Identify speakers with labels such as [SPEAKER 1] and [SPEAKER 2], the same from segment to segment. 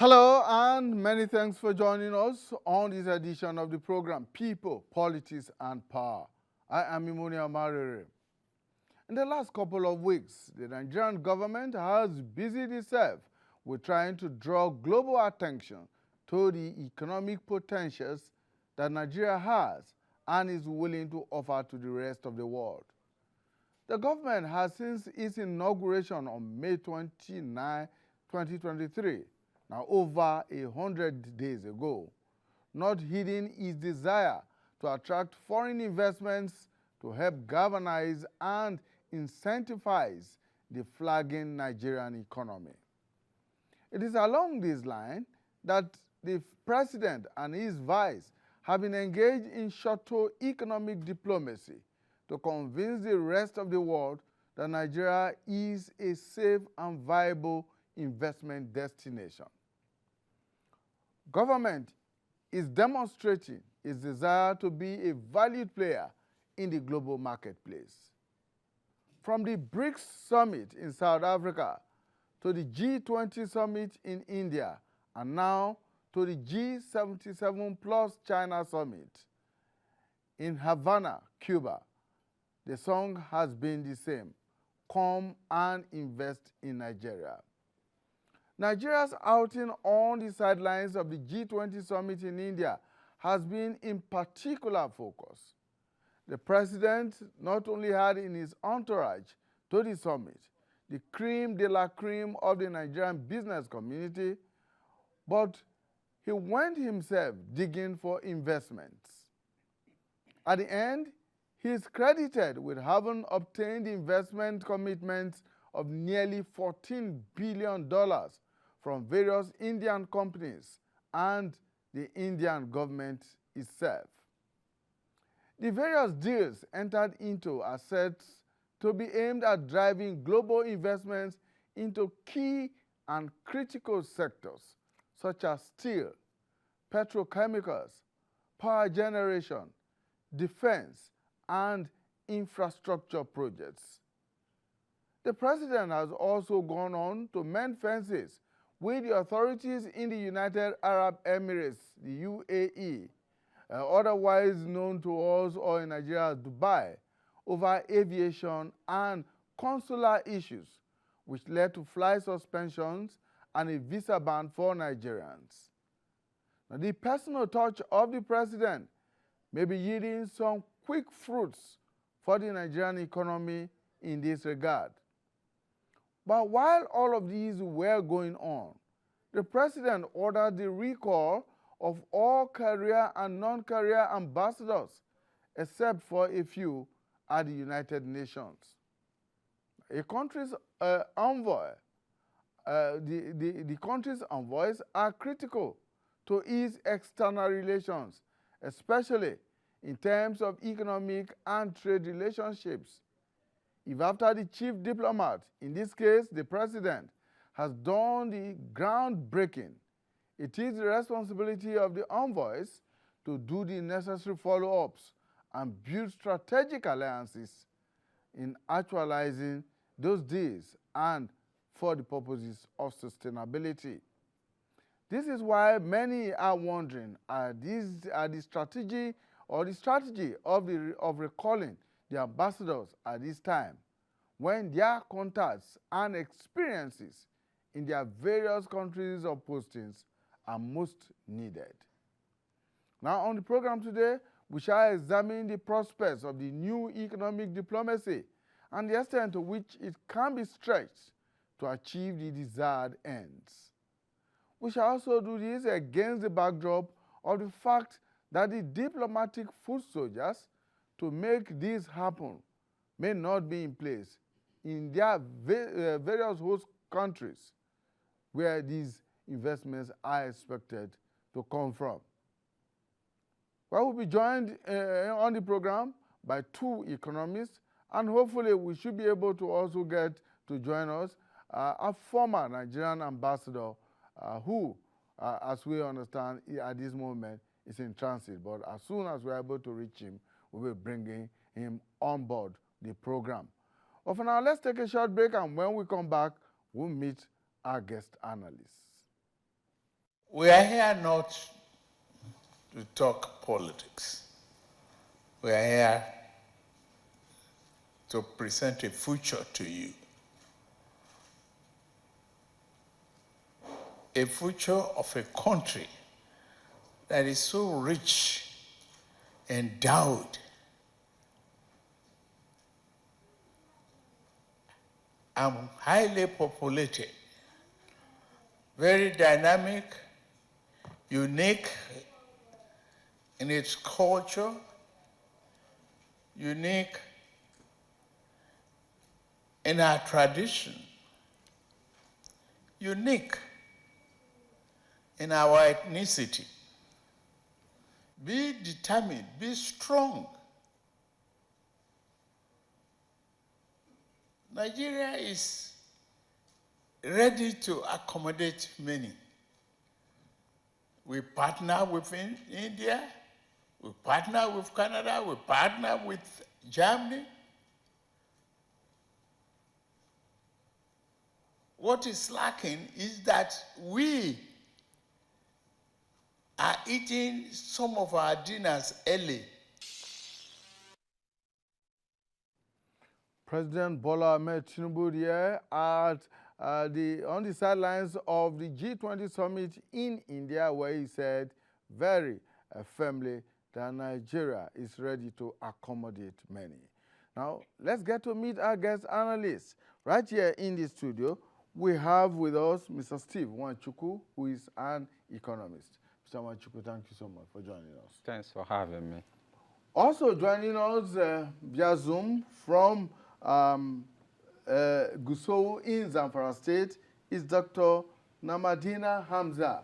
[SPEAKER 1] Hello and many thanks for joining us on this edition of the program People, Politics and Power. I am Imonia Marere. In the last couple of weeks, the Nigerian government has busied itself with trying to draw global attention to the economic potentials that Nigeria has and is willing to offer to the rest of the world. The government has, since its inauguration on May 29, 2023, now over 100 days ago, not hidden its desire to attract foreign investments to help galvanize and incentivize the flagging Nigerian economy. It is along this line that the president and his vice have been engaged in shuttle economic diplomacy to convince the rest of the world that Nigeria is a safe and viable investment destination. Government is demonstrating its desire to be a valued player in the global marketplace. From the BRICS summit in South Africa to the G20 summit in India and now to the G77 plus China summit in Havana, Cuba, the song has been the same: come and invest in Nigeria. Nigeria's outing on the sidelines of the G20 summit in India has been in particular focus. The president not only had in his entourage to the summit the creme de la creme of the Nigerian business community, but he went himself digging for investments. At the end, he is credited with having obtained investment commitments of nearly $14 billion from various Indian companies and the Indian government itself. The various deals entered into are set to be aimed at driving global investments into key and critical sectors such as steel, petrochemicals, power generation, defense, and infrastructure projects. The president has also gone on to mend fences with the authorities in the United Arab Emirates, the UAE, otherwise known to us or in Nigeria as Dubai, over aviation and consular issues, which led to flight suspensions and a visa ban for Nigerians. Now, the personal touch of the president may be yielding some quick fruits for the Nigerian economy in this regard. But while all of these were going on, the president ordered the recall of all career and non-career ambassadors, except for a few at the United Nations. A country's envoy, the country's envoys are critical to its external relations, especially in terms of economic and trade relationships. If after the chief diplomat, in this case the president, has done the groundbreaking, it is the responsibility of the envoys to do the necessary follow-ups and build strategic alliances in actualizing those deals and for the purposes of sustainability. This is why many are wondering, the strategy of recalling the ambassadors at this time, when their contacts and experiences in their various countries of postings are most needed. Now, on the program today, we shall examine the prospects of the new economic diplomacy and the extent to which it can be stretched to achieve the desired ends. We shall also do this against the backdrop of the fact that the diplomatic foot soldiers to make this happen may not be in place in their various host countries where these investments are expected to come from. Well, we'll be joined on the program by two economists, and hopefully we should be able to also get to join us a former Nigerian ambassador who, as we understand, at this moment is in transit. But as soon as we're able to reach him, we will bring him on board the program. But for now, let's take a short break, and when we come back, we'll meet our guest analysts.
[SPEAKER 2] We are here not to talk politics. We are here to present a future to you. A future of a country that is so rich, endowed, and highly populated, very dynamic, unique in its culture, unique in our tradition, unique in our ethnicity. Be determined, be strong. Nigeria is ready to accommodate many. We partner with India, we partner with Canada, we partner with Germany. What is lacking is that we are eating some of our dinners early.
[SPEAKER 1] President Bola Ahmed Tinubu here on the sidelines of the G20 summit in India, where he said very firmly that Nigeria is ready to accommodate many. Now, let's get to meet our guest analysts. Right here in the studio, we have with us Mr. Steve Nwachukwu, who is an economist. Mr. Nwachukwu, thank you so much for joining us.
[SPEAKER 3] Thanks for having me.
[SPEAKER 1] Also joining us via Zoom from Gusau in Zamfara State is Dr. Namadina Hamza.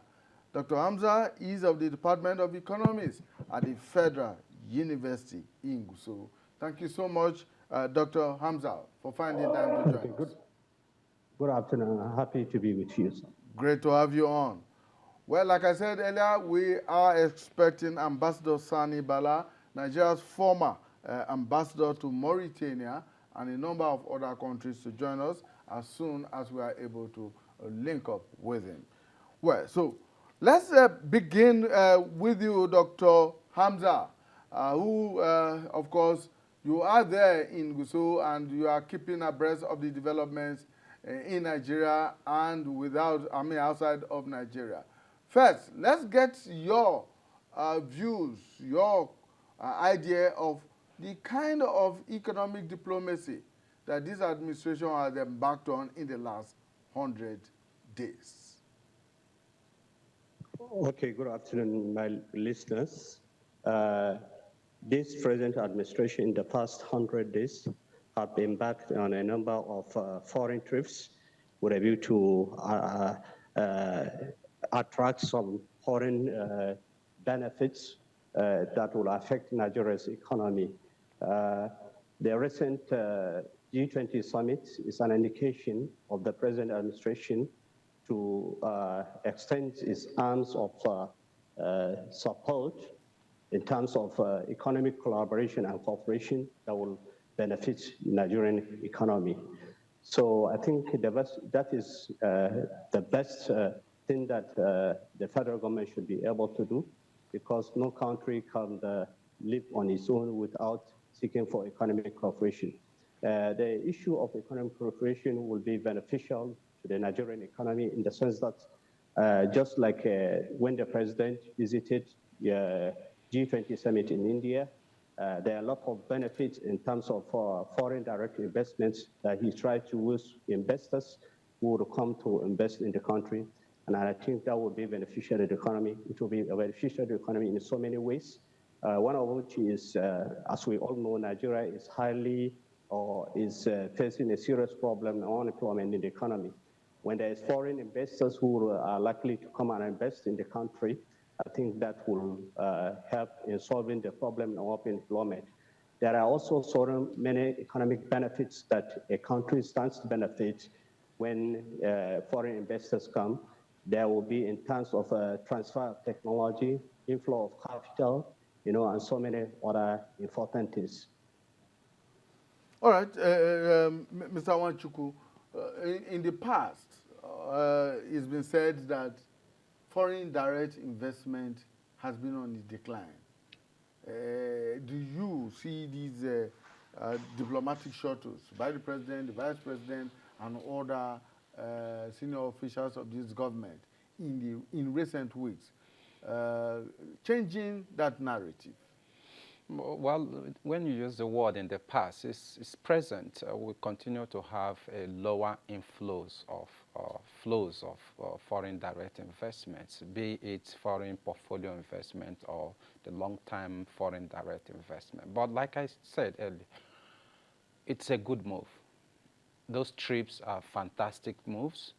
[SPEAKER 1] Dr. Hamza is of the Department of Economics at the Federal University in Gusau. Thank you so much, Dr. Hamza, for finding time to join us.
[SPEAKER 4] Good afternoon. Happy to be with you, sir.
[SPEAKER 1] Great to have you on. Well, like I said earlier, we are expecting Ambassador Sani Bala, Nigeria's former ambassador to Mauritania, and a number of other countries to join us as soon as we are able to link up with him. Well, so let's begin with you, Dr. Hamza, who, of course, you are there in Gusau and you are keeping abreast of the developments in Nigeria and outside of Nigeria. First, let's get your views, your idea of the kind of economic diplomacy that this administration has embarked on in the last 100 days.
[SPEAKER 4] Okay, good afternoon, my listeners. This present administration in the past 100 days have embarked on a number of foreign trips with a view to attract some foreign benefits that will affect Nigeria's economy. The recent G20 summit is an indication of the present administration to extend its arms of support in terms of economic collaboration and cooperation that will benefit Nigerian economy. So I think that is the best thing that the federal government should be able to do, because no country can live on its own without seeking for economic cooperation. The issue of economic cooperation will be beneficial to the Nigerian economy in the sense that just like when the president visited the G20 summit in India, there are a lot of benefits in terms of foreign direct investments that he tried to use investors who would come to invest in the country. And I think that would be beneficial to the economy. It will be beneficial to the economy in so many ways. One of which is, as we all know, Nigeria is facing a serious problem of unemployment in the economy. When there is foreign investors who are likely to come and invest in the country, I think that will help in solving the problem of unemployment. There are also so many economic benefits that a country stands to benefit when foreign investors come. There will be in terms of transfer of technology, inflow of capital, and so many other important things.
[SPEAKER 1] All right, Mr. Nwachukwu, in the past, it's been said that foreign direct investment has been on the decline. Do you see these diplomatic shuttles by the president, the vice president, and other senior officials of this government in recent weeks changing that narrative?
[SPEAKER 3] Well, when you use the word in the past, it's present. We continue to have a lower inflows of flows of foreign direct investments, be it foreign portfolio investment or the long-term foreign direct investment. But like I said earlier, it's a good move. Those trips are fantastic moves.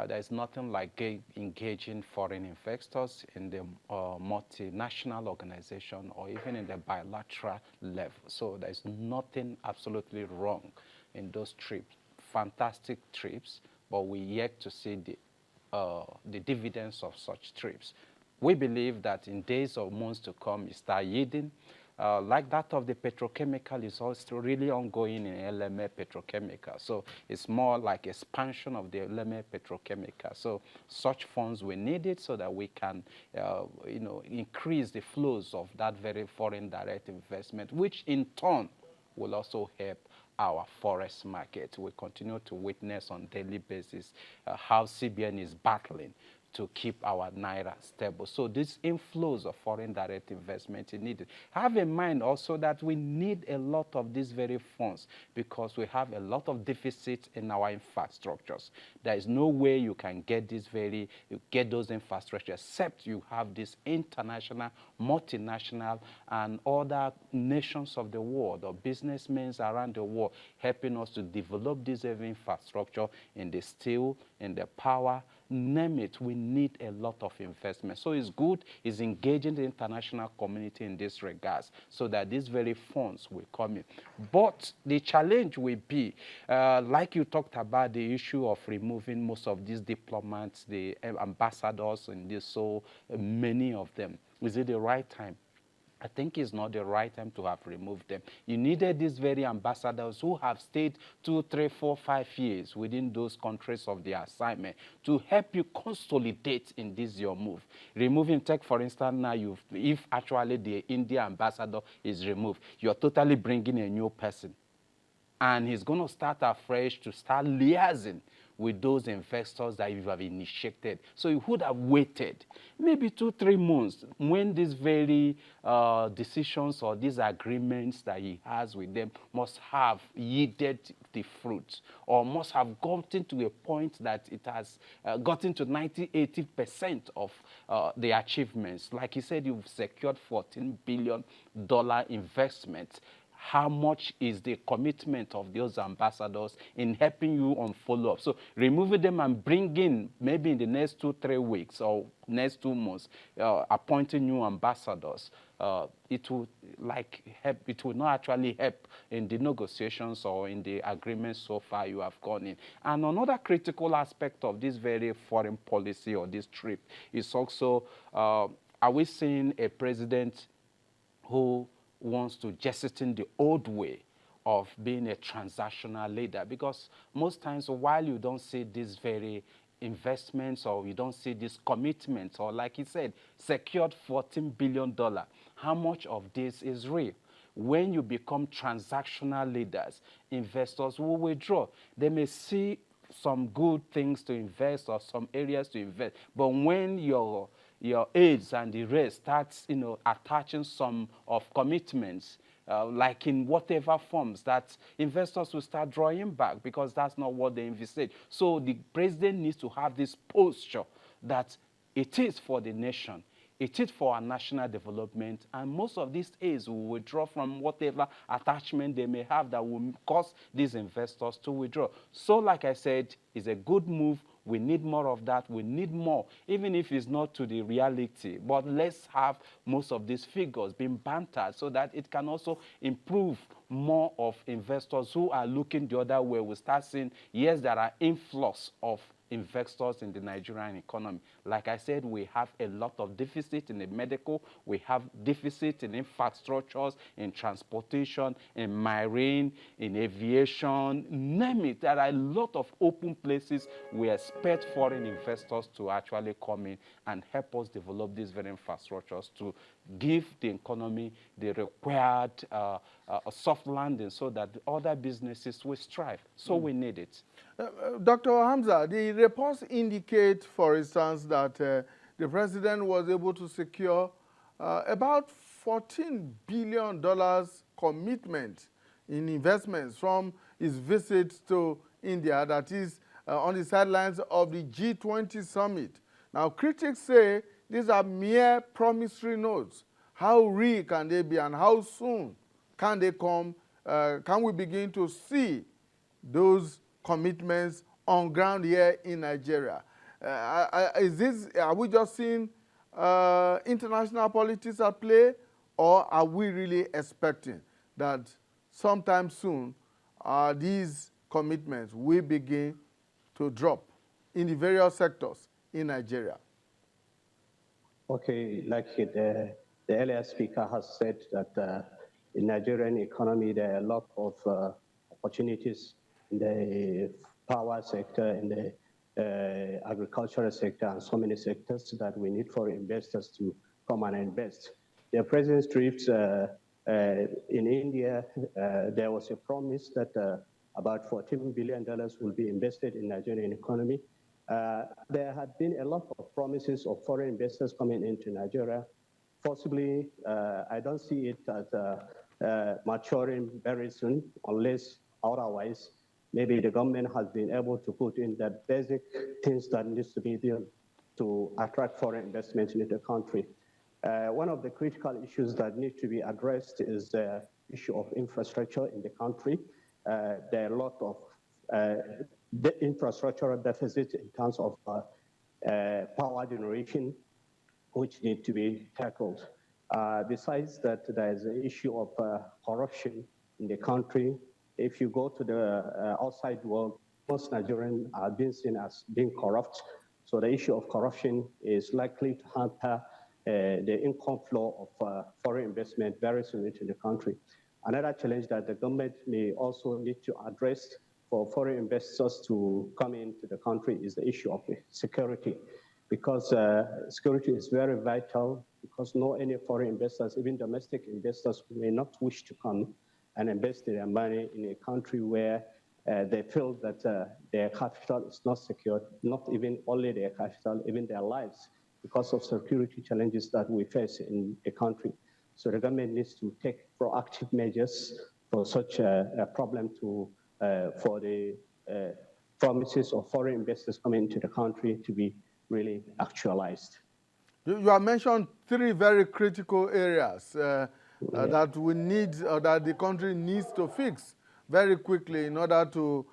[SPEAKER 3] There's nothing like engaging foreign investors in the multinational organization or even in the bilateral level. So there's nothing absolutely wrong in those trips. Fantastic trips, but we yet to see the dividends of such trips. We believe that in days or months to come, it start yielding. Like that of the petrochemical is also really ongoing in LMA petrochemical. So it's more like expansion of the LMA petrochemical. So such funds we need it so that we can, increase the flows of that very foreign direct investment, which in turn will also help our forest market. We continue to witness on a daily basis how CBN is battling to keep our naira stable. So these inflows of foreign direct investment is needed. Have in mind also that we need a lot of these very funds because we have a lot of deficits in our infrastructures. There is no way you can get those infrastructures except you have this international, multinational, and other nations of the world or businessmen around the world helping us to develop this infrastructure in the steel, in the power, name it. We need a lot of investment. So it's good, it's engaging the international community in this regards so that these very funds will come in. But the challenge will be, like you talked about, the issue of removing most of these diplomats, the ambassadors, and this, so many of them. Is it the right time? I think it's not the right time to have removed them. You needed these very ambassadors who have stayed 2, 3, 4, 5 years within those countries of their assignment to help you consolidate in this your move. Removing tech, for instance, now if actually the India ambassador is removed, you're totally bringing a new person. And he's going to start afresh to start liaising with those investors that you have initiated. So you would have waited maybe 2, 3 months when these very decisions or these agreements that he has with them must have yielded the fruit or must have gotten to a point that it has gotten to 90–80% of the achievements. Like he said, you've secured $14 billion investment. How much is the commitment of those ambassadors in helping you on follow-up? So removing them and bringing maybe in the next 2, 3 weeks or next 2 months, appointing new ambassadors, it will help. It will not actually help in the negotiations or in the agreements so far you have gone in. And another critical aspect of this very foreign policy or this trip is also, are we seeing a president who wants to jettison the old way of being a transactional leader? Because most times while you don't see these very investments or you don't see these commitments or like he said, secured $14 billion, how much of this is real? When you become transactional leaders, investors will withdraw. They may see some good things to invest or some areas to invest, but when your aides and the rest starts, attaching some of commitments, like in whatever forms, that investors will start drawing back because that's not what they invested. So the president needs to have this posture that it is for the nation. It is for our national development, and most of these aides will withdraw from whatever attachment they may have that will cause these investors to withdraw. So like I said, it's a good move. We need more of that. We need more, even if it's not to the reality. But let's have most of these figures being bantered so that it can also improve more of investors who are looking the other way. We start seeing, yes, there are influx of investors in the Nigerian economy. Like I said, we have a lot of deficit in the medical, we have deficit in infrastructures, in transportation, in marine, in aviation, name it. There are a lot of open places we expect foreign investors to actually come in and help us develop these very infrastructures to give the economy the required soft landing so that the other businesses will strive. So we need it.
[SPEAKER 1] Dr. Hamza, the reports indicate, for instance, that the president was able to secure about $14 billion commitment in investments from his visit to India, that is on the sidelines of the G20 summit. Now, critics say these are mere promissory notes. How real can they be, and how soon can they come? Can we begin to see those commitments on ground here in Nigeria? Are we just seeing international politics at play, or are we really expecting that sometime soon these commitments will begin to drop in the various sectors in Nigeria?
[SPEAKER 4] Okay, like the earlier speaker has said, that in Nigerian economy, there are a lot of opportunities in the power sector, in the agricultural sector, and so many sectors that we need for investors to come and invest. The president's trips in India, there was a promise that about $14 billion will be invested in Nigerian economy. There had been a lot of promises of foreign investors coming into Nigeria. Possibly, I don't see it as maturing very soon, unless otherwise, maybe the government has been able to put in the basic things that needs to be done to attract foreign investment into the country. One of the critical issues that need to be addressed is the issue of infrastructure in the country. There are a lot of the infrastructural deficit in terms of power generation, which need to be tackled. Besides that, there is an issue of corruption in the country. If you go to the outside world, most Nigerians are being seen as being corrupt. So the issue of corruption is likely to hamper the income flow of foreign investment very soon into the country. Another challenge that the government may also need to address for foreign investors to come into the country is the issue of security, because security is very vital, because no any foreign investors, even domestic investors, may not wish to come and invest their money in a country where they feel that their capital is not secured, not even only their capital, even their lives, because of security challenges that we face in the country. So the government needs to take proactive measures for such a problem for the promises of foreign investors coming into the country to be really actualized.
[SPEAKER 1] You have mentioned three very critical areas that we need, that the country needs to fix very quickly in order to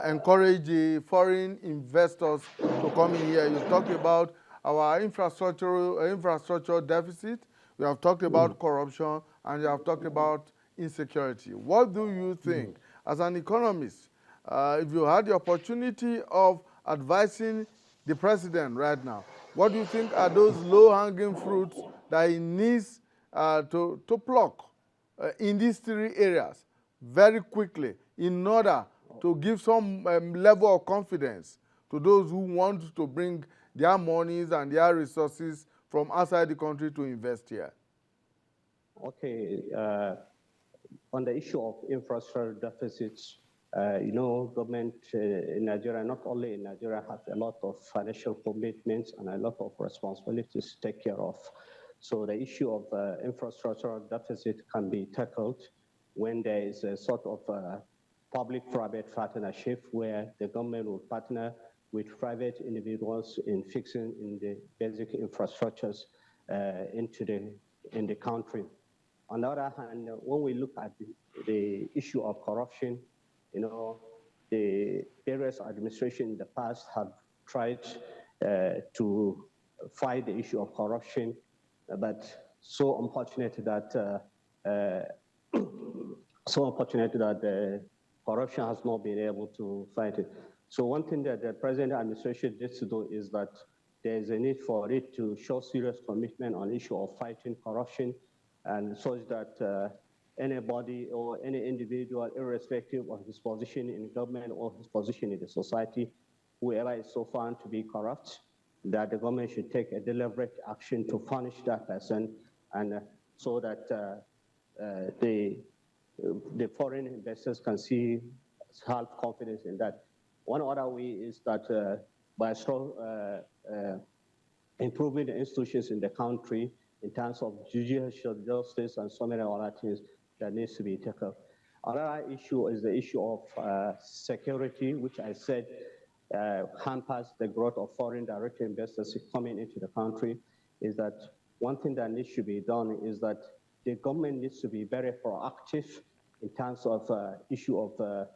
[SPEAKER 1] encourage the foreign investors to come in here. You talked about our infrastructure deficit, we have talked about corruption, and you have talked about insecurity. What do you think, as an economist, if you had the opportunity of advising the president right now, what do you think are those low-hanging fruits that he needs to pluck in these three areas very quickly in order to give some level of confidence to those who want to bring their monies and their resources from outside the country to invest here?
[SPEAKER 4] Okay, on the issue of infrastructure deficits, government in Nigeria, not only in Nigeria, has a lot of financial commitments and a lot of responsibilities to take care of. So the issue of infrastructural deficit can be tackled when there is a sort of public-private partnership where the government will partner with private individuals in fixing in the basic infrastructures in the country. On the other hand, when we look at the issue of corruption, the various administrations in the past have tried to fight the issue of corruption, but so unfortunate that the corruption has not been able to fight it. So one thing that the present administration needs to do is that there is a need for it to show serious commitment on the issue of fighting corruption, and such that anybody or any individual, irrespective of his position in government or his position in the society, whoever is so found to be corrupt, that the government should take a deliberate action to punish that person, and so that the foreign investors can have confidence in that. One other way is that by improving the institutions in the country in terms of judicial justice and so many other things that needs to be tackled. Another issue is the issue of security, which I said hampers the growth of foreign direct investors coming into the country. Is that one thing that needs to be done is that the government needs to be very proactive in terms of issue of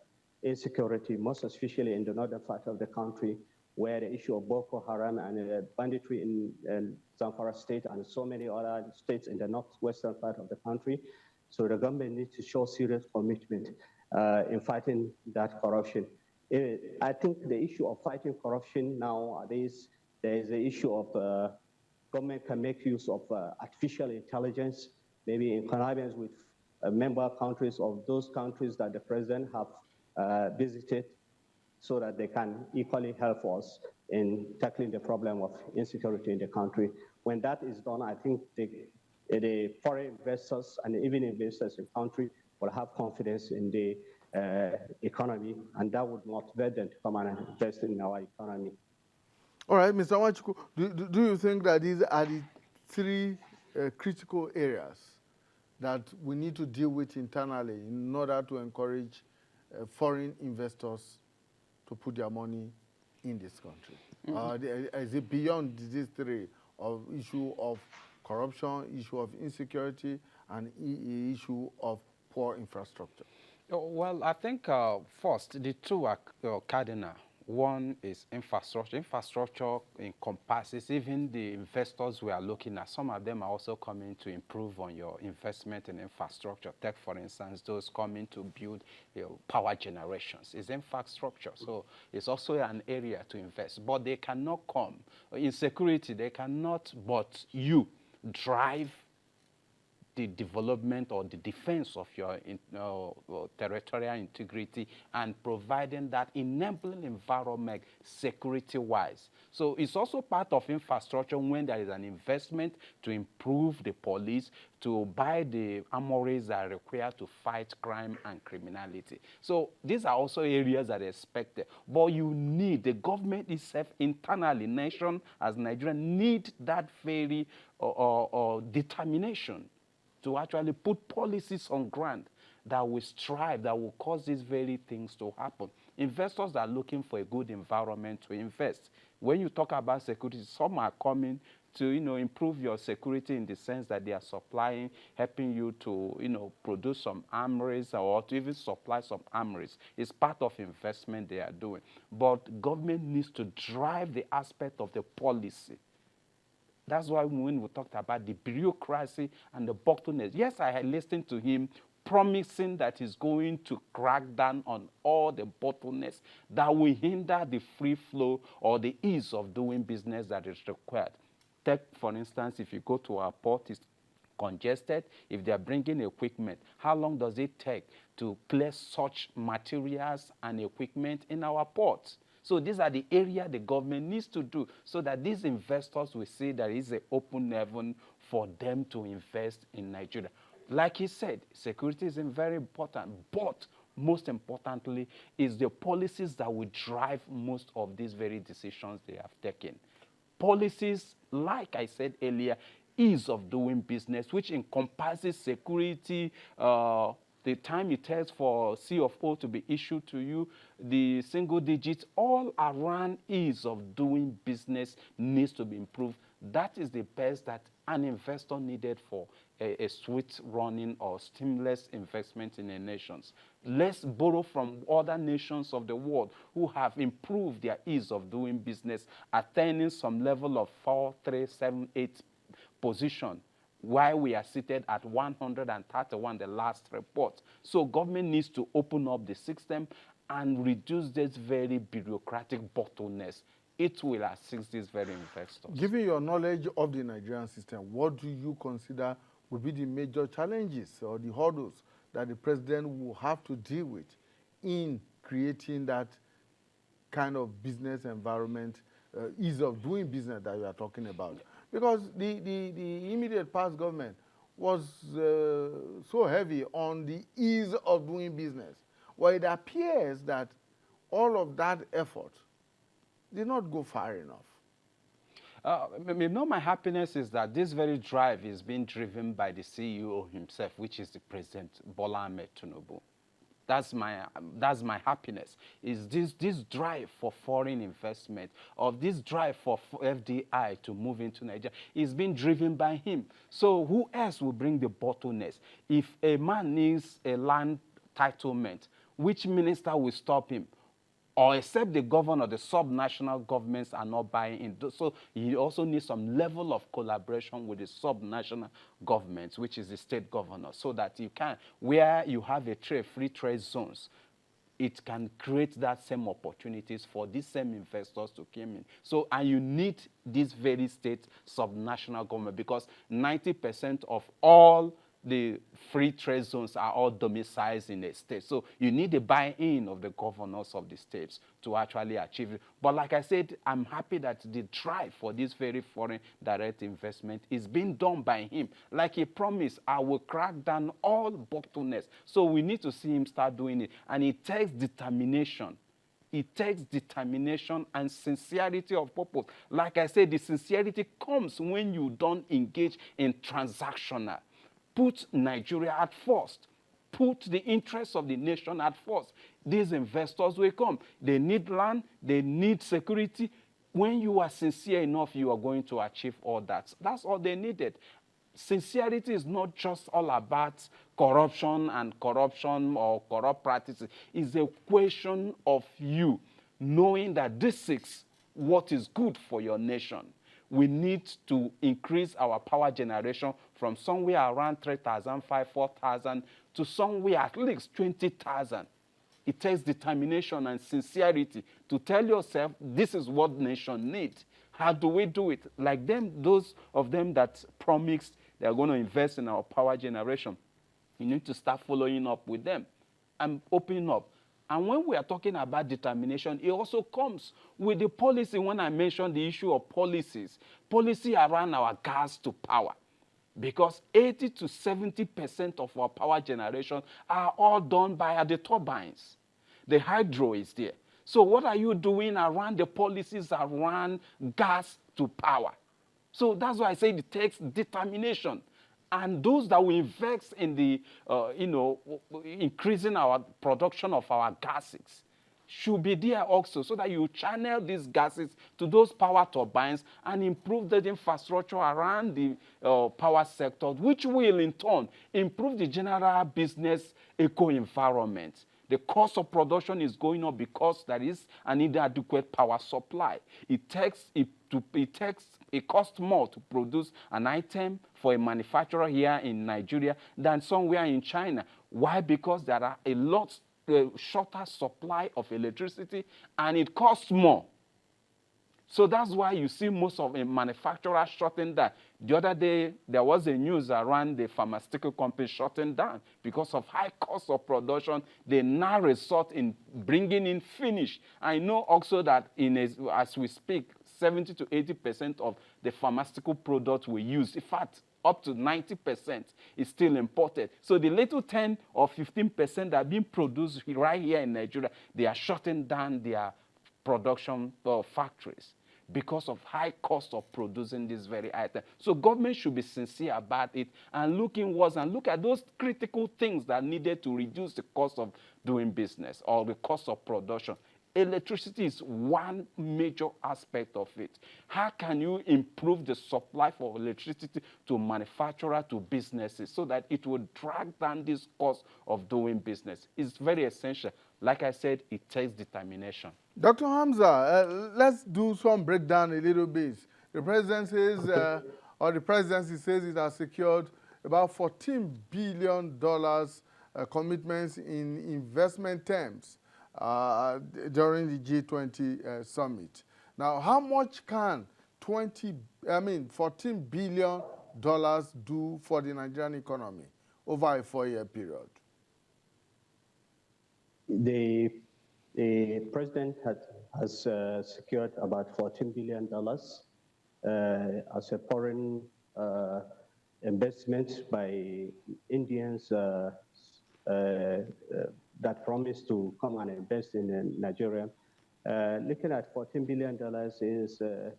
[SPEAKER 4] insecurity, most especially in the northern part of the country, where the issue of Boko Haram and banditry in Zamfara state and so many other states in the northwestern part of the country. So the government needs to show serious commitment in fighting that corruption. I think the issue of fighting corruption nowadays, there is the issue of government can make use of artificial intelligence, maybe in connivance with member countries of those countries that the president have visited, so that they can equally help us in tackling the problem of insecurity in the country. When that is done, I think the foreign investors and even investors in the country will have confidence in the economy, and that would motivate them to come and invest in our economy.
[SPEAKER 1] All right, Mr. Nwachukwu, do you think that these are the three critical areas that we need to deal with internally in order to encourage foreign investors to put their money in this country? Is it beyond these three, of issue of corruption, issue of insecurity, and issue of poor infrastructure?
[SPEAKER 3] Well, I think first, the two are cardinal. One is infrastructure. Infrastructure encompasses even the investors we are looking at. Some of them are also coming to improve on your investment in infrastructure. Take, for instance, those coming to build power generations. It's infrastructure. So it's also an area to invest. But they cannot come. In security, they cannot, but you drive the development or the defense of your territorial integrity and providing that enabling environment security-wise. So it's also part of infrastructure when there is an investment to improve the police, to buy the armories that are required to fight crime and criminality. So these are also areas that are expected. But you need, the government itself internally, nation as Nigeria, need that very determination to actually put policies on ground that will strive, that will cause these very things to happen. Investors are looking for a good environment to invest. When you talk about security, some are coming to improve your security in the sense that they are supplying, helping you to produce some armories or to even supply some armories. It's part of investment they are doing. But government needs to drive the aspect of the policy. That's why when we talked about the bureaucracy and the bottlenecks, yes, I had listened to him promising that he's going to crack down on all the bottlenecks that will hinder the free flow or the ease of doing business that is required. Take, for instance, if you go to our port, it's congested. If they are bringing equipment, how long does it take to clear such materials and equipment in our ports? So these are the areas the government needs to do so that these investors will see there is an open heaven for them to invest in Nigeria. Like he said, security is very important, but most importantly is the policies that will drive most of these very decisions they have taken. Policies, like I said earlier, ease of doing business, which encompasses security, the time it takes for C of O to be issued to you, the single digits, all around ease of doing business needs to be improved. That is the best that an investor needed for a sweet running or stimulus investment in the nations. Let's borrow from other nations of the world who have improved their ease of doing business, attaining some level of 4, 3, 7, 8 position, while we are seated at 131, the last report. So government needs to open up the system and reduce this very bureaucratic bottlenecks, it will assist these very investors.
[SPEAKER 1] Given your knowledge of the Nigerian system, what do you consider will be the major challenges or the hurdles that the president will have to deal with in creating that kind of business environment, ease of doing business that you are talking about? Because the immediate past government was so heavy on the ease of doing business, well, it appears that all of that effort did not go far enough.
[SPEAKER 3] My happiness is that this very drive is being driven by the CEO himself, which is the President Bola Ahmed Tinubu. That's my happiness, is this drive for foreign investment, or this drive for FDI to move into Nigeria is being driven by him. So who else will bring the bottlenecks? If a man needs a land entitlement, which minister will stop him? Or except the governor, the subnational governments are not buying in. So you also need some level of collaboration with the subnational governments, which is the state governor, so that you can, where you have free trade zones, it can create that same opportunities for these same investors to come in. So, and you need this very state subnational government, because 90% of all the free trade zones are all domiciled in a state. So you need the buy-in of the governors of the states to actually achieve it. But like I said, I'm happy that the drive for this very foreign direct investment is being done by him. Like he promised, I will crack down all bottlenecks. So we need to see him start doing it. And it takes determination. It takes determination and sincerity of purpose. Like I said, the sincerity comes when you don't engage in transactional. Put Nigeria at first. Put the interests of the nation at first. These investors will come. They need land. They need security. When you are sincere enough, you are going to achieve all that. That's all they needed. Sincerity is not just all about corruption or corrupt practices. It's a question of you knowing that this is what is good for your nation. We need to increase our power generation from somewhere around 3,500, 4,000 to somewhere at least 20,000. It takes determination and sincerity to tell yourself this is what the nation needs. How do we do it? Like those of them that promised they're going to invest in our power generation, you need to start following up with them and opening up. And when we are talking about determination, it also comes with the policy. When I mentioned the issue of policies, policy around our gas to power, because 80 to 70% of our power generation are all done by the turbines. The hydro is there. So what are you doing around the policies around gas to power? So that's why I say it takes determination. And those that will invest in the, increasing our production of our gases should be there also, so that you channel these gases to those power turbines and improve the infrastructure around the power sector, which will in turn improve the general business eco-environment. The cost of production is going up because there is an inadequate power supply. It costs more to produce an item for a manufacturer here in Nigeria than somewhere in China. Why? Because there are a lot shorter supply of electricity, and it costs more. So that's why you see most of the manufacturers shutting down. The other day, there was a news around the pharmaceutical company shutting down because of high cost of production. They now resort in bringing in finished. I know also that as we speak, 70 to 80% of the pharmaceutical products we use, in fact, up to 90% is still imported. So the little 10 or 15% that are being produced right here in Nigeria, they are shutting down their production factories because of high cost of producing this very item. So government should be sincere about it and look inwards and look at those critical things that are needed to reduce the cost of doing business or the cost of production. Electricity is one major aspect of it. How can you improve the supply for electricity to manufacturers, to businesses, so that it will drag down this cost of doing business? It's very essential. Like I said, it takes determination.
[SPEAKER 1] Dr. Hamza, let's do some breakdown a little bit. The president says, or the presidency says it has secured about $14 billion commitments in investment terms during the G20 summit. Now, how much can $14 billion do for the Nigerian economy over a 4-year period?
[SPEAKER 4] The president has secured about $14 billion as a foreign investment by Indians that promise to come and invest in Nigeria. Looking at $14 billion is a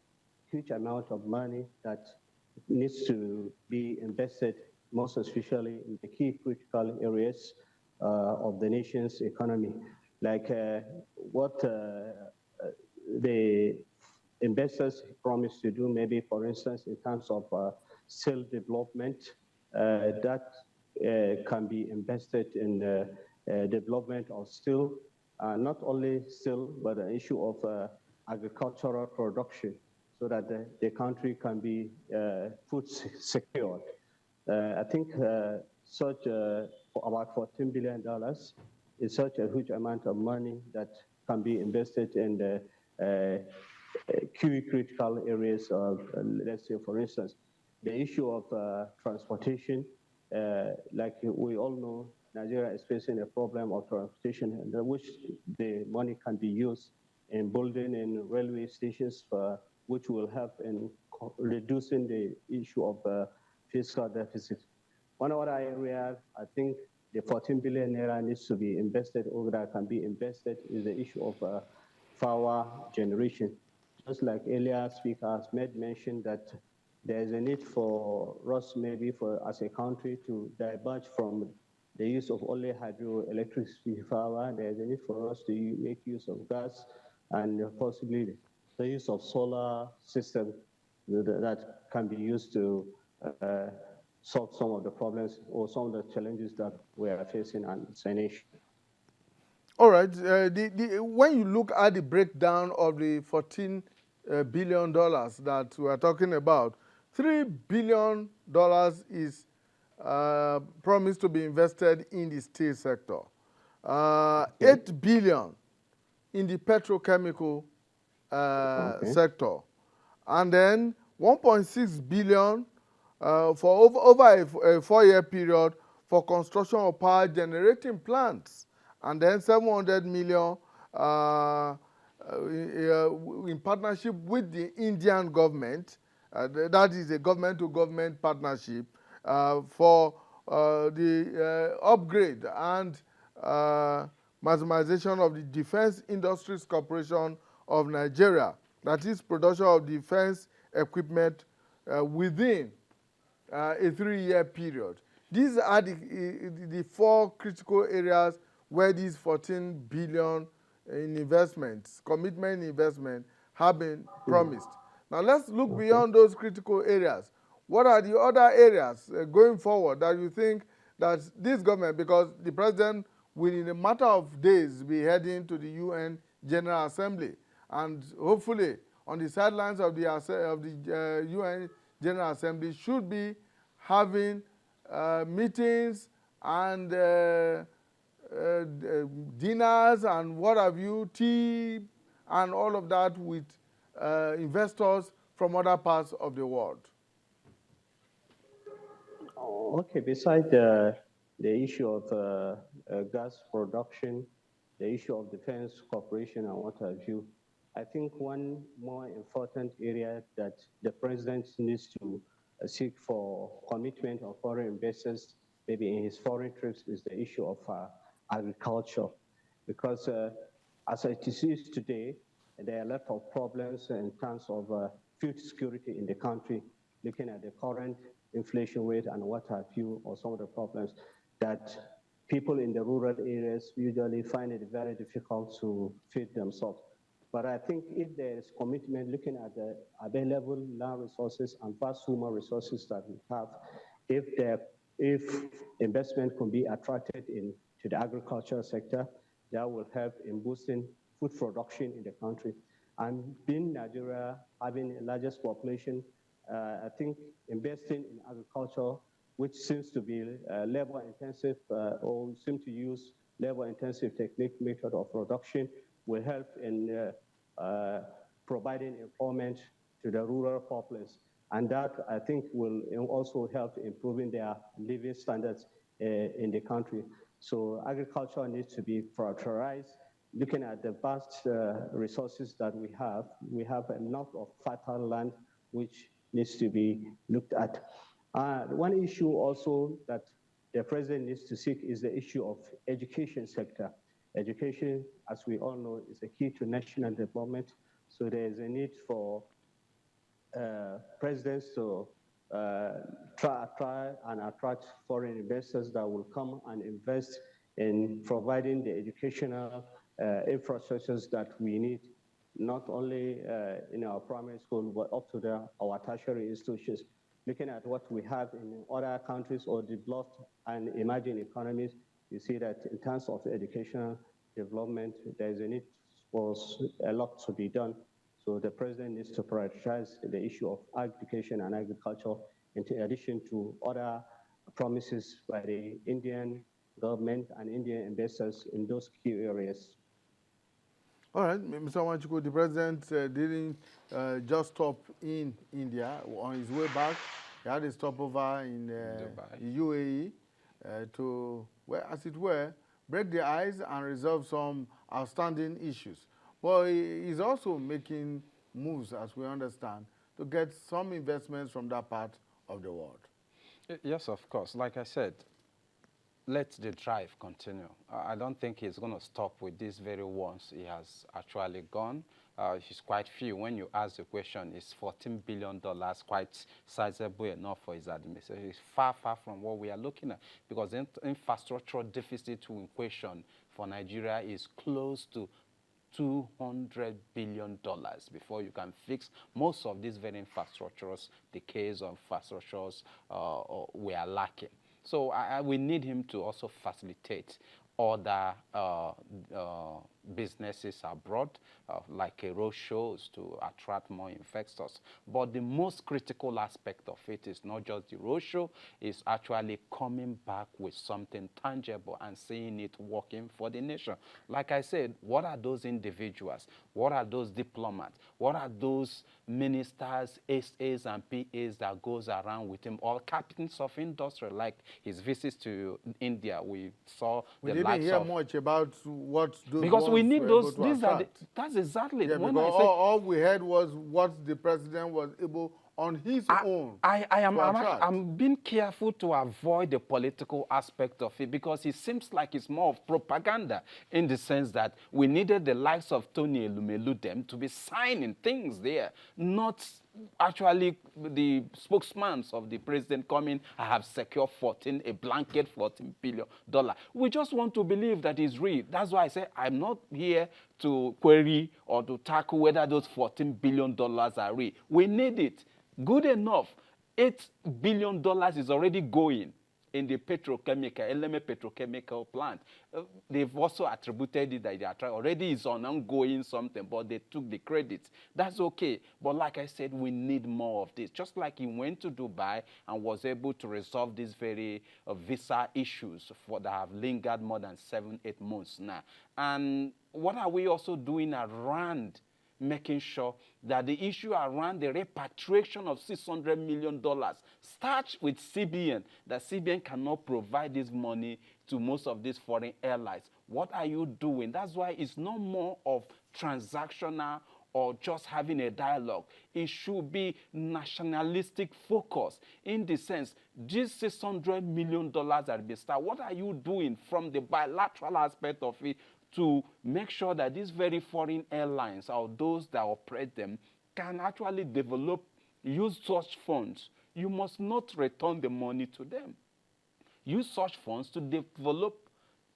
[SPEAKER 4] huge amount of money that needs to be invested, most especially in the key critical areas of the nation's economy, like what the investors promise to do, maybe, for instance, in terms of skill development, that can be invested in the development of steel, not only steel, but the issue of agricultural production, so that the country can be food secured. I think such about $14 billion is such a huge amount of money that can be invested in the key critical areas of, let's say, for instance, the issue of transportation. Like we all know, Nigeria is facing a problem of transportation, in which the money can be used in building in railway stations, which will help in reducing the issue of fiscal deficit. One other area, I think the 14 billion naira needs to be invested, or that can be invested, is the issue of power generation. Just like earlier speakers made mention that there is a need for us, maybe as a country, to diverge from the use of only hydroelectricity power. There is a need for us to make use of gas and possibly the use of solar system that can be used to solve some of the problems or some of the challenges that we are facing as a nation.
[SPEAKER 1] All right. When you look at the breakdown of the $14 billion that we are talking about, $3 billion is promised to be invested in the steel sector, $8 billion in the petrochemical sector, and then $1.6 billion for over a 4-year period for construction of power generating plants, and then $700 million in partnership with the Indian government. That is a government-to-government partnership for the upgrade and maximization of the Defense Industries Corporation of Nigeria, that is production of defense equipment within a 3-year period. These are the 4 critical areas where these 14 billion in investments, commitment investment, have been promised. Now let's look beyond those critical areas. What are the other areas going forward that you think that this government, because the president will in a matter of days be heading to the UN General Assembly, and hopefully on the sidelines of the UN General Assembly should be having meetings and dinners and what have you, tea and all of that with investors from other parts of the world?
[SPEAKER 4] Okay, beside the issue of gas production, the issue of defense cooperation and what have you, I think one more important area that the president needs to seek for commitment of foreign investors, maybe in his foreign trips, is the issue of agriculture. Because as it is today, there are a lot of problems in terms of food security in the country, looking at the current inflation rate and what have you, or some of the problems that people in the rural areas usually find it very difficult to feed themselves. But I think if there is commitment looking at the available land resources and vast human resources that we have, if investment can be attracted into the agricultural sector, that will help in boosting food production in the country. And being Nigeria having the largest population, I think investing in agriculture, which seems to be labor intensive or seem to use labor-intensive technique method of production will help in providing employment to the rural populace. And that, I think, will also help improving their living standards in the country. So agriculture needs to be prioritized. Looking at the vast resources that we have enough of fertile land which needs to be looked at. One issue also that the president needs to seek is the issue of education sector. Education, as we all know, is a key to national development. So there is a need for presidents to try and attract foreign investors that will come and invest in providing the educational infrastructures that we need, not only in our primary school, but up to our tertiary institutions. Looking at what we have in other countries or developed and emerging economies, you see that in terms of educational development, there is a need for a lot to be done. So the president needs to prioritize the issue of education and agriculture, in addition to other promises by the Indian government and Indian investors in those key areas.
[SPEAKER 1] All right, Mr. Wanchuku, the president didn't just stop in India. On his way back, he had a stopover in UAE to, well, as it were, break the ice and resolve some outstanding issues. But he's also making moves, as we understand, to get some investments from that part of the world.
[SPEAKER 3] Yes, of course. Like I said, let the drive continue. I don't think he's going to stop with these very ones he has actually gone. He's quite few. When you ask the question, is $14 billion quite sizable enough for his administration? It's far, far from what we are looking at, because the infrastructure deficit to equation for Nigeria is close to $200 billion before you can fix most of these very infrastructures. The case of infrastructures we are lacking. So we need him to also facilitate other businesses abroad, like road shows to attract more investors. But the most critical aspect of it is not just the road show, it's actually coming back with something tangible and seeing it working for the nation. Like I said, what are those individuals? What are those diplomats? What are those ministers, SAs and PAs that goes around with him, or captains of industry, like his visits to India? We saw the likes of... We
[SPEAKER 1] didn't hear much about what those...
[SPEAKER 3] Because we need those... These are that's exactly...
[SPEAKER 1] Yeah, when because all we heard was what the president was able on his own.
[SPEAKER 3] I'm being careful to avoid the political aspect of it, because it seems like it's more of propaganda, in the sense that we needed the likes of Tony Elumelu to be signing things there, not actually the spokesman of the president coming, I have secured a blanket $14 billion. We just want to believe that it's real. That's why I say I'm not here to query or to tackle whether those $14 billion are real. We need it. Good enough. $8 billion is already going in the LMA petrochemical plant. They've also attributed it that they are trying. Already it's on ongoing something, but they took the credit. That's okay. But like I said, we need more of this. Just like he went to Dubai and was able to resolve these very visa issues that have lingered more than 7-8 months now. And what are we also doing around making sure that the issue around the repatriation of $600 million starts with CBN, that CBN cannot provide this money to most of these foreign airlines? What are you doing? That's why it's no more of transactional or just having a dialogue. It should be nationalistic focus, in the sense, this $600 million that be started, what are you doing from the bilateral aspect of it to make sure that these very foreign airlines, or those that operate them, can actually develop, use such funds? You must not return the money to them. Use such funds to develop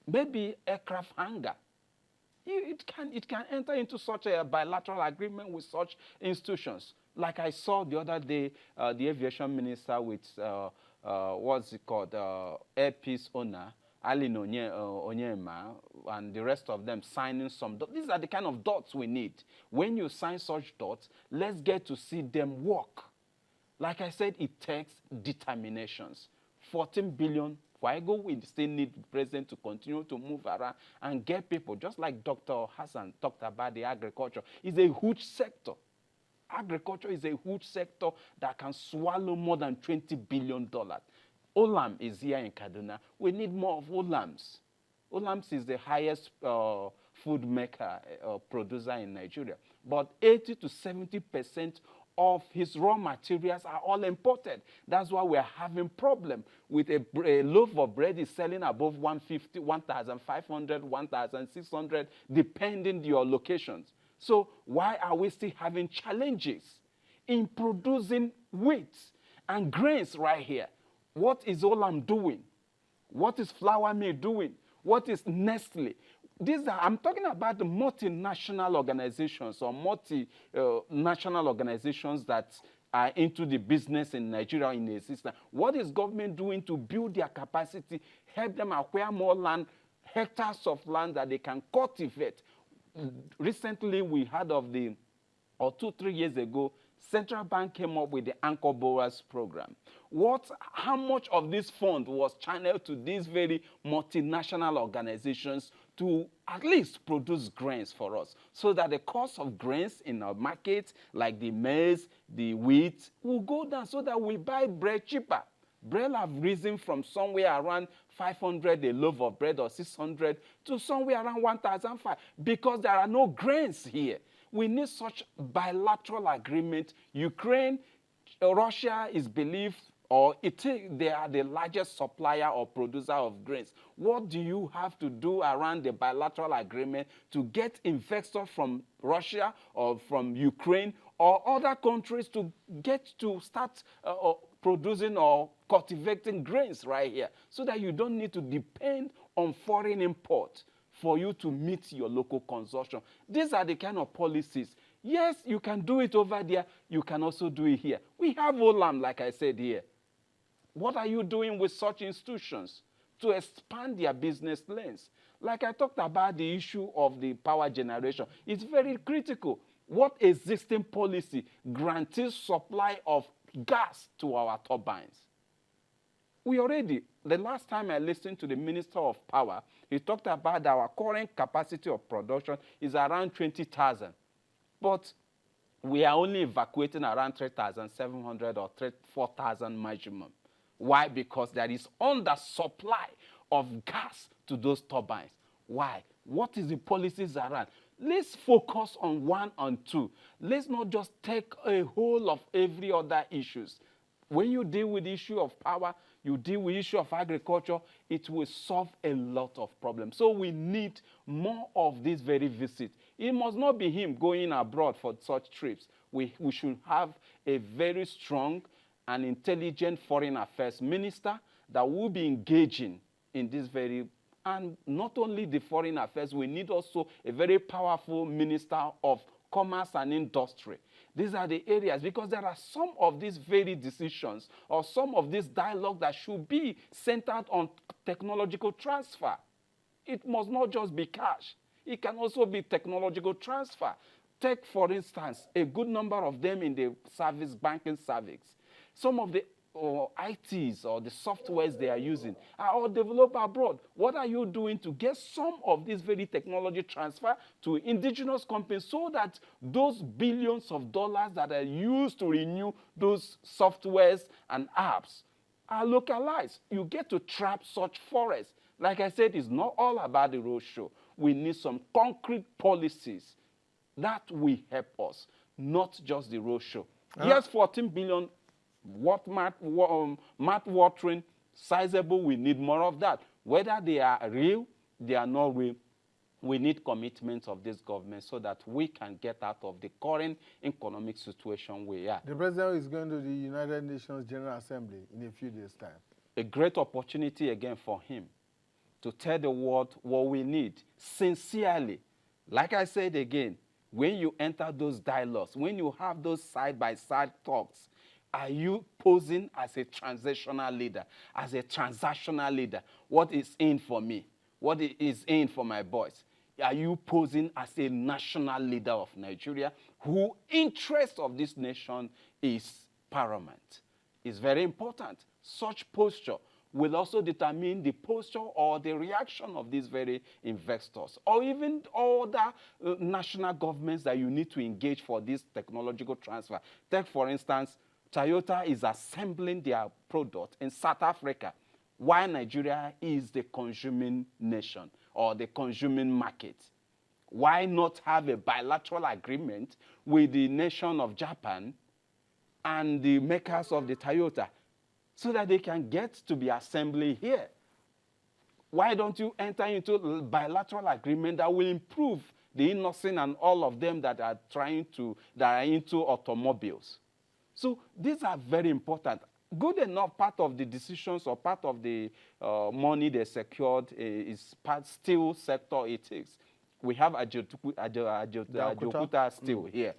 [SPEAKER 3] maybe aircraft hangar. It can enter into such a bilateral agreement with such institutions. Like I saw the other day, the aviation minister with, what's it called, Air Peace owner, Ali Onyema, and the rest of them signing some dots. These are the kind of dots we need. When you sign such dots, let's get to see them work. Like I said, it takes determinations. $14 billion For I go, we still need the president to continue to move around and get people, just like Dr. Hassan talked about the agriculture. It's a huge sector. Agriculture is a huge sector that can swallow more than $20 billion. Olam is here in Kaduna. We need more of Olams. Olams is the highest food maker, producer in Nigeria. But 80 to 70% of his raw materials are all imported. That's why we're having problem with a loaf of bread is selling above 150, 1,500, 1,600, depending your locations. So why are we still having challenges in producing wheat and grains right here? What is Olam doing? What is Flour Mill doing? What is Nestle? I'm talking about the multinational organizations or multinational organizations that are into the business in Nigeria in existence. What is government doing to build their capacity, help them acquire more land, hectares of land that they can cultivate? Recently, we heard of 2-3 years ago, Central Bank came up with the Anchor Borrowers Program. How much of this fund was channeled to these very multinational organizations to at least produce grains for us, so that the cost of grains in our markets, like the maize, the wheat, will go down so that we buy bread cheaper. Bread have risen from somewhere around 500 a loaf of bread or 600 to somewhere around 1,500 because there are no grains here. We need such bilateral agreement. Ukraine, Russia is believed, they are the largest supplier or producer of grains. What do you have to do around the bilateral agreement to get investors from Russia or from Ukraine or other countries to get to start producing or cultivating grains right here, so that you don't need to depend on foreign import for you to meet your local consumption? These are the kind of policies. Yes, you can do it over there. You can also do it here. We have Olam, like I said here. What are you doing with such institutions to expand their business lanes? Like I talked about the issue of the power generation. It's very critical. What existing policy guarantees supply of gas to our turbines? The last time I listened to the Minister of Power, he talked about our current capacity of production is around 20,000. But we are only evacuating around 3,700 or 4,000 maximum. Why? Because there is undersupply of gas to those turbines. Why? What is the policies around? Let's focus on one and two. Let's not just take a whole of every other issues. When you deal with the issue of power, you deal with the issue of agriculture, it will solve a lot of problems. So we need more of this very visit. It must not be him going abroad for such trips. We should have a very strong and intelligent foreign affairs minister that will be engaging in this very, and not only the foreign affairs, we need also a very powerful minister of commerce and industry. These are the areas, because there are some of these very decisions or some of this dialogue that should be centered on technological transfer. It must not just be cash. It can also be technological transfer. Take, for instance, a good number of them in the banking service. Some of the ITs or the softwares they are using are all developed abroad. What are you doing to get some of this very technology transfer to indigenous companies so that those billions of dollars that are used to renew those softwares and apps are localized? You get to trap such forests. Like I said, it's not all about the roadshow. We need some concrete policies that will help us, not just the roadshow. Yes, 14 billion mouth watering, sizable, we need more of that. Whether they are real, they are not real, we need commitments of this government so that we can get out of the current economic situation we are.
[SPEAKER 1] The president is going to the United Nations General Assembly in a few days' time.
[SPEAKER 3] A great opportunity again for him to tell the world what we need sincerely. Like I said again, when you enter those dialogues, when you have those side-by-side talks, are you posing as a transitional leader, as a transactional leader? What is in for me? What is in for my boys? Are you posing as a national leader of Nigeria, whose interest of this nation is paramount? It's very important. Such posture will also determine the posture or the reaction of these very investors, or even other national governments that you need to engage for this technological transfer. Take, for instance, Toyota is assembling their product in South Africa, while Nigeria is the consuming nation or the consuming market. Why not have a bilateral agreement with the nation of Japan and the makers of the Toyota so that they can get to be assembly here? Why don't you enter into a bilateral agreement that will improve the innocent and all of them that are into automobiles? So these are very important. Good enough, part of the decisions or part of the money they secured is part steel sector it is. We have Ajaokuta steel here.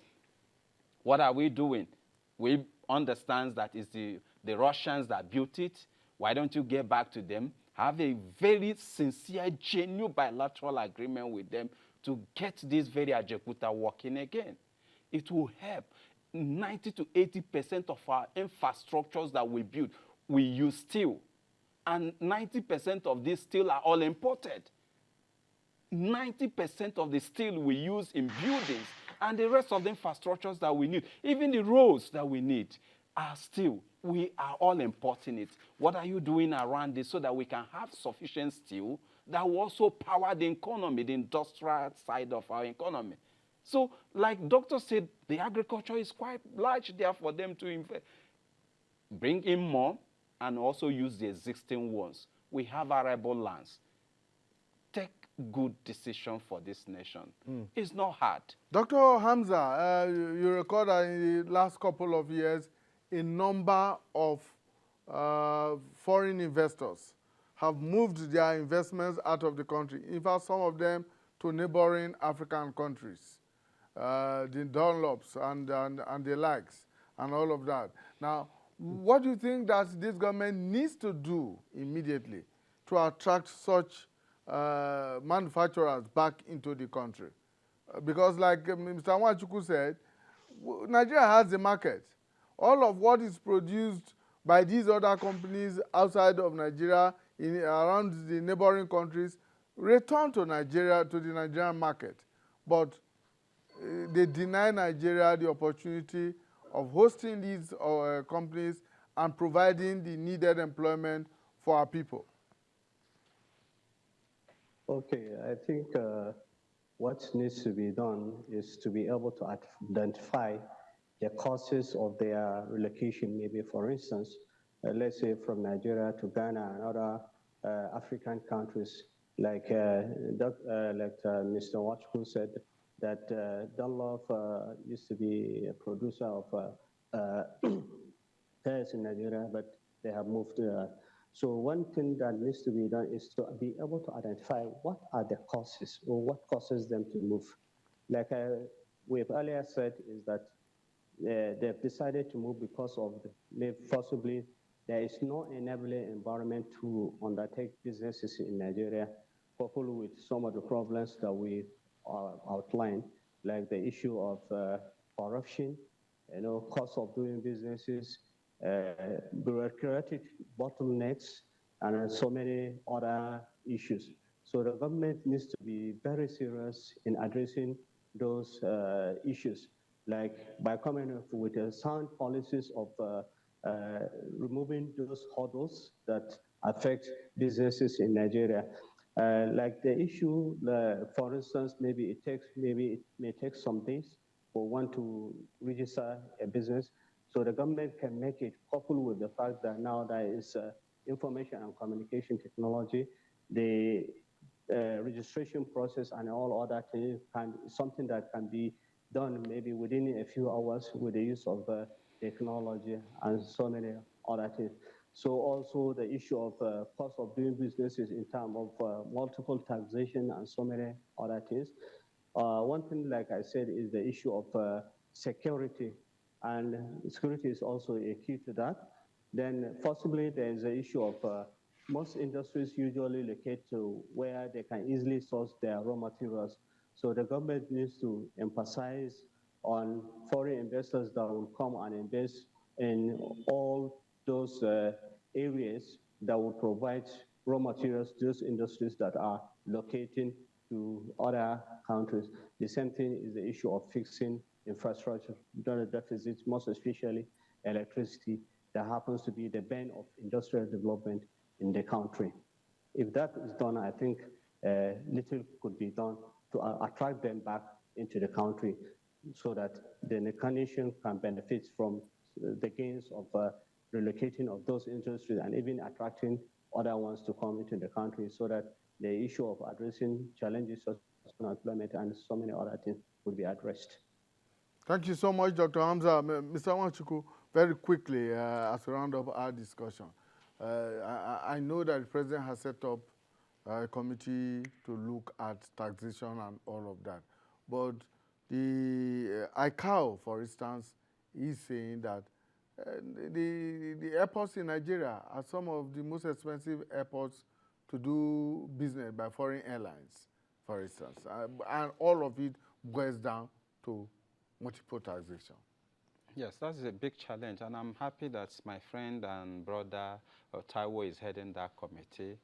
[SPEAKER 3] What are we doing? We understand that it's the Russians that built it. Why don't you get back to them, have a very sincere, genuine bilateral agreement with them to get this very Ajaokuta working again? It will help. 90 to 80% of our infrastructures that we build, we use steel. And 90% of this steel are all imported. 90% of the steel we use in buildings and the rest of the infrastructures that we need, even the roads that we need, are steel. We are all importing it. What are you doing around this so that we can have sufficient steel that will also power the economy, the industrial side of our economy? So, like Doctor said, the agriculture is quite large there for them to invest. Bring in more and also use the existing ones. We have arable lands. Take good decision for this nation. It's not hard.
[SPEAKER 1] Dr. Hamza, you record that in the last couple of years, a number of foreign investors have moved their investments out of the country. In fact, some of them to neighboring African countries. The Dunlops and the likes and all of that. Now, what do you think that this government needs to do immediately to attract such manufacturers back into the country? Because like Mr. Nwachukwu said, Nigeria has a market. All of what is produced by these other companies outside of Nigeria, around the neighboring countries, return to Nigeria, to the Nigerian market. But they deny Nigeria the opportunity of hosting these companies and providing the needed employment for our people.
[SPEAKER 4] Okay, I think what needs to be done is to be able to identify the causes of their relocation. Maybe, for instance, let's say from Nigeria to Ghana and other African countries, like Mr. Nwachukwu said, that Dunlop used to be a producer of tires in Nigeria, but they have moved. So one thing that needs to be done is to be able to identify what are the causes or what causes them to move. Like we've earlier said, is that they've decided to move because of possibly there is no enabling environment to undertake businesses in Nigeria, coupled with some of the problems that we outlined, like the issue of corruption, cost of doing businesses, bureaucratic bottlenecks, and so many other issues. So the government needs to be very serious in addressing those issues, like by coming up with sound policies of removing those hurdles that affect businesses in Nigeria. Like the issue, for instance, maybe it may take some days for one to register a business. So the government can make it, coupled with the fact that now there is information and communication technology, the registration process and all other things something that can be done maybe within a few hours with the use of technology and so many other things. So also the issue of cost of doing businesses in terms of multiple taxation and so many other things. One thing, like I said, is the issue of security, and security is also a key to that. Then possibly there is the issue of most industries usually locate to where they can easily source their raw materials. So the government needs to emphasize on foreign investors that will come and invest in all those areas that will provide raw materials to those industries that are locating to other countries. The same thing is the issue of fixing infrastructure, deficits, most especially electricity, that happens to be the bane of industrial development in the country. If that is done, I think little could be done to attract them back into the country so that the nation can benefit from the gains of relocating of those industries and even attracting other ones to come into the country so that the issue of addressing challenges such as unemployment and so many other things would be addressed.
[SPEAKER 1] Thank you so much, Dr. Hamza. Mr. Nwachukwu, very quickly, as we round up our discussion, I know that the President has set up a committee to look at taxation and all of that. But the ICAO, for instance, is saying that the airports in Nigeria are some of the most expensive airports to do business by foreign airlines, for instance. And all of it boils down to multiple taxation.
[SPEAKER 3] Yes, that's a big challenge, and I'm happy that my friend and brother Taiwo is heading that committee.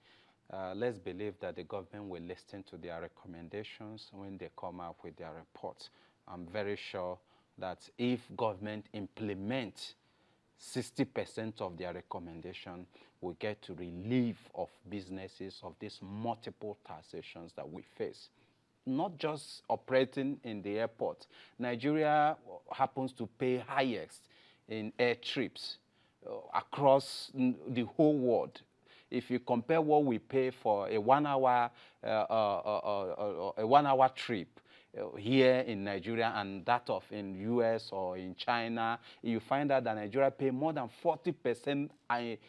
[SPEAKER 3] Let's believe that the government will listen to their recommendations when they come up with their reports. I'm very sure that if government implements 60% of their recommendation, we get to relieve of businesses of these multiple taxations that we face. Not just operating in the airport. Nigeria happens to pay highest in air trips across the whole world. If you compare what we pay for a 1 hour trip here in Nigeria and that of in US or in China, you find out that Nigeria pay more than 40%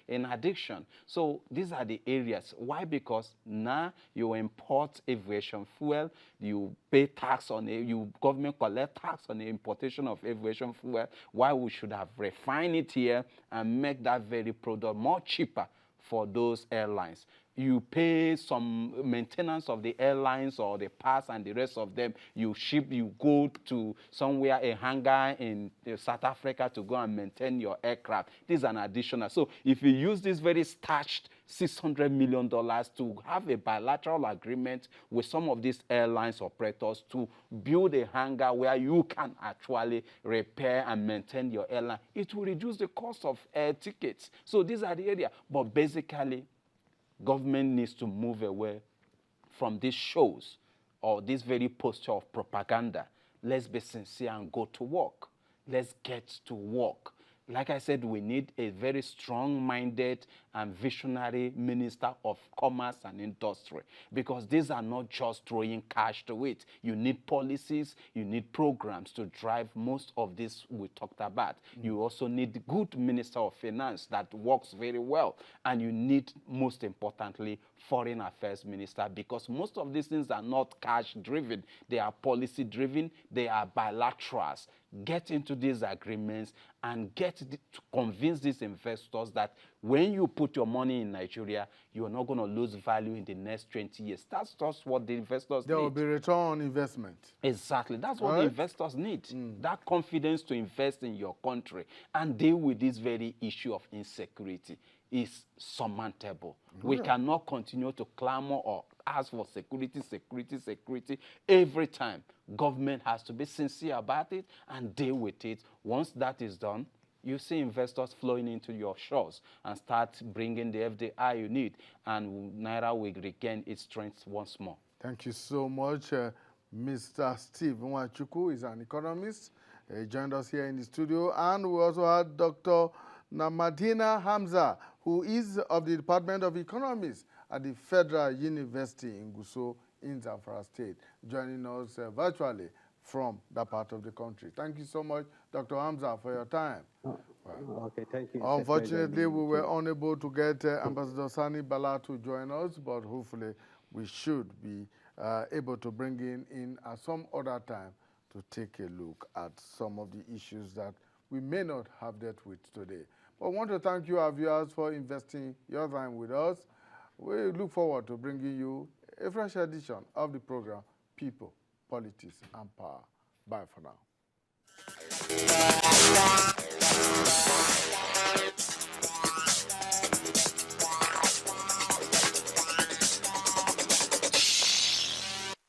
[SPEAKER 3] in addiction. So these are the areas. Why? Because now you import aviation fuel, you pay tax on it, government collect tax on the importation of aviation fuel, why we should have refined it here and make that very product more cheaper for those airlines. You pay some maintenance of the airlines or the parts and the rest of them. You go to somewhere, a hangar in South Africa to go and maintain your aircraft. This is an additional. So if you use this very starched $600 million to have a bilateral agreement with some of these airlines operators to build a hangar where you can actually repair and maintain your airline, it will reduce the cost of air tickets. So these are the areas. But basically, government needs to move away from these shows or this very posture of propaganda. Let's be sincere and go to work. Let's get to work. Like I said, we need a very strong-minded and visionary Minister of Commerce and Industry, because these are not just throwing cash to it. You need policies, you need programs to drive most of this we talked about. You also need good Minister of Finance that works very well. And you need, most importantly, Foreign Affairs Minister, because most of these things are not cash-driven. They are policy-driven. They are bilaterals. Get into these agreements and get to convince these investors that when you put your money in Nigeria, you're not going to lose value in the next 20 years. That's just what the investors need.
[SPEAKER 1] There will be return on investment.
[SPEAKER 3] Exactly. That's what the investors need. That confidence to invest in your country and deal with this very issue of insecurity is surmountable. We cannot continue to clamor or ask for security every time. Government has to be sincere about it and deal with it. Once that is done, you see investors flowing into your shores and start bringing the FDI you need, and Naira will regain its strength once more.
[SPEAKER 1] Thank you so much. Mr. Steve Nwachukwu is an economist. He joined us here in the studio. And we also had Dr. Namadina Hamza, who is of the Department of Economics at the Federal University in Gusau in Zamfara State, joining us virtually from that part of the country. Thank you so much, Dr. Hamza, for your time.
[SPEAKER 4] Okay, thank you.
[SPEAKER 1] Unfortunately, we were unable to get Ambassador Sani Bala to join us, but hopefully we should be able to bring in at some other time to take a look at some of the issues that we may not have dealt with today. But I want to thank you, our viewers, for investing your time with us. We look forward to bringing you a fresh edition of the program, People, Politics, and Power. Bye for now.